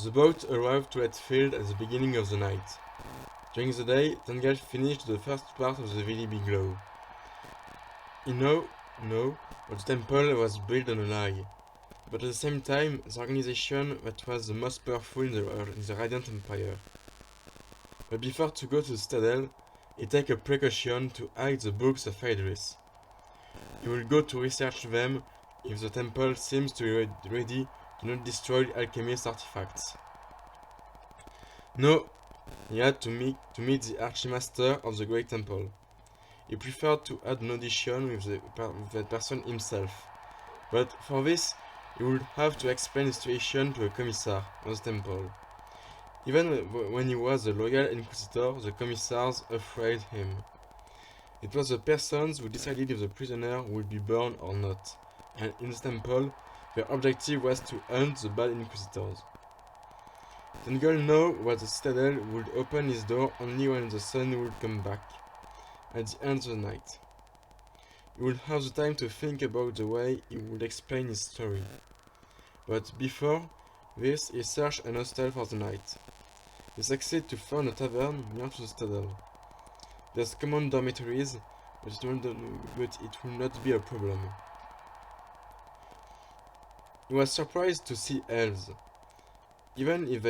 The boat arrived to Readfield at the beginning of the night. During the day, Tungal finished the first part of the really big law. He knew that the temple was built on a lie, but at the same time, the organization that was the most powerful in the Radiant Empire. But before to go to the citadel, he take a precaution to hide the books of Idris. He will go to research them if the temple seems to be ready to not destroy alchemist artifacts. No, he had to meet the Archimaster of the Great Temple. He preferred to add an audition with that person himself, but for this he would have to explain the situation to a commissar of the temple. Even when he was a loyal inquisitor, the commissars afraid him. It was the persons who decided if the prisoner would be burned or not, and in the temple, their objective was to hunt the bad inquisitors. Tungal knew that the citadel would open its door only when the sun would come back, at the end of the night. He would have the time to think about the way he would explain his story. But before this, he searched an hostel for the night. He succeeded to find a tavern near to the citadel. There's common dormitories, but it will not be a problem. He was surprised to see elves. Even if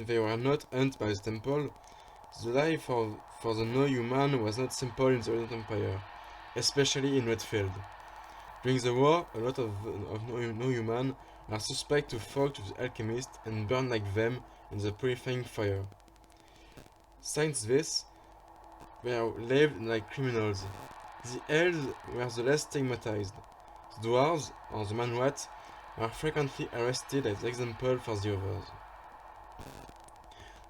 they were not hunted by the temple, the life for the no-human was not simple in the Radiant Empire, especially in Readfield. During the war, a lot of no-human are suspect to fought with the alchemists and burn like them in the purifying fire. Since this, they lived like criminals. The elves were the less stigmatized. The dwarves, or the manwat, were frequently arrested as example for the others.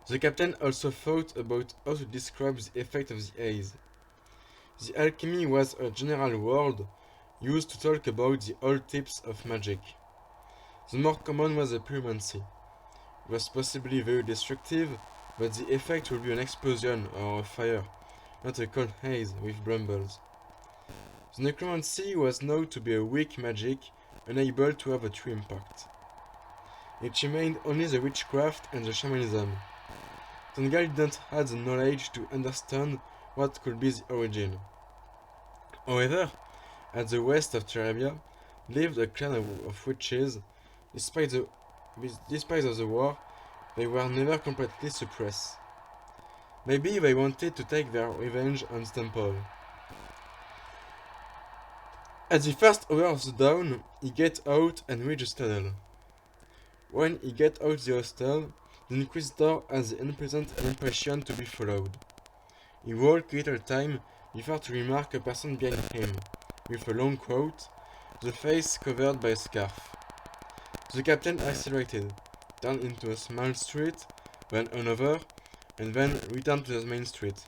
The captain also thought about how to describe the effect of the haze. The alchemy was a general word used to talk about the old tips of magic. The more common was the pyromancy. It was possibly very destructive, but the effect would be an explosion or a fire, not a cold haze with brambles. The necromancy was known to be a weak magic, unable to have a true impact. It remained only the witchcraft and the shamanism. Tungal didn't have the knowledge to understand what could be the origin. However, at the west of Terebia lived a clan of witches. Despite the war, they were never completely suppressed. Maybe they wanted to take their revenge on the temple. At the first hour of the dawn, he gets out and reaches the citadel. When he gets out the hostel, the inquisitor has the unpleasant impression to be followed. He walks a little time before to remark a person behind him, with a long coat, the face covered by a scarf. The captain accelerated, turned into a small street, then another, and then returned to the main street,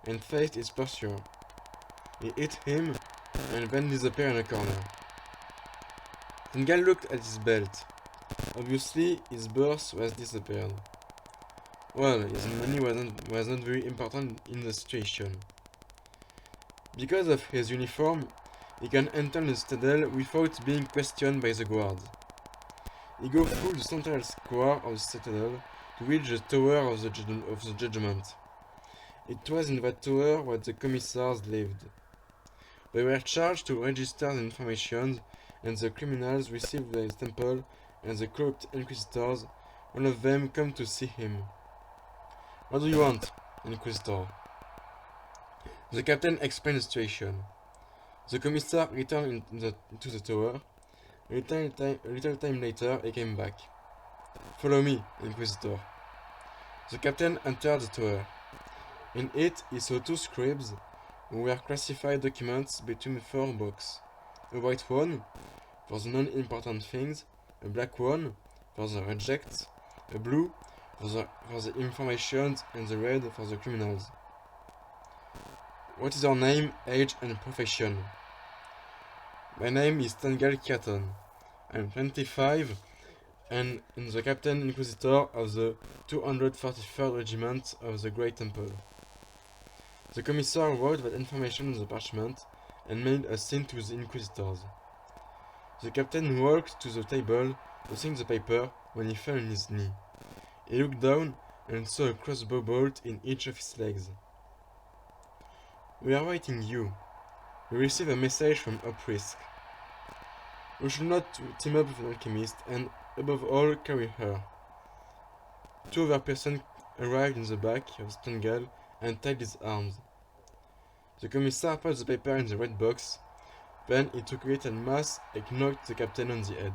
and faced his pursuer. He hit him, and then disappeared in a corner. Tungal looked at his belt. Obviously, his purse was disappeared. Well, his money was not very important in the situation. Because of his uniform, he can enter the citadel without being questioned by the guards. He goes through the central square of the citadel to reach the tower of the judgment. It was in that tower where the commissars lived. They were charged to register the information, and the criminals received the temple, and the corrupt inquisitors, all of them come to see him. What do you want, inquisitor? The captain explained the situation. The commissar returned to the tower. A little time later, he came back. Follow me, inquisitor. The captain entered the tower. In it, he saw two scribes who were classified documents between four boxes. A white one for the non-important things, a black one for the rejects, a blue for the information, and the red for the criminals. What is your name, age, and profession? My name is Tungal Katon. I'm 25 and am the Captain Inquisitor of the 243rd Regiment of the Great Temple. The Commissar wrote that information on the parchment and made a sign to the Inquisitors. The Captain walked to the table to sign the paper when he fell on his knee. He looked down and saw a crossbow bolt in each of his legs. "We are waiting you. We receive a message from Uprisk. We should not team up with an alchemist, and, above all, carry her." Two other persons arrived in the back of Tungal and tied his arms. The commissar put the paper in the red box, then he took it en masse and knocked the captain on the head.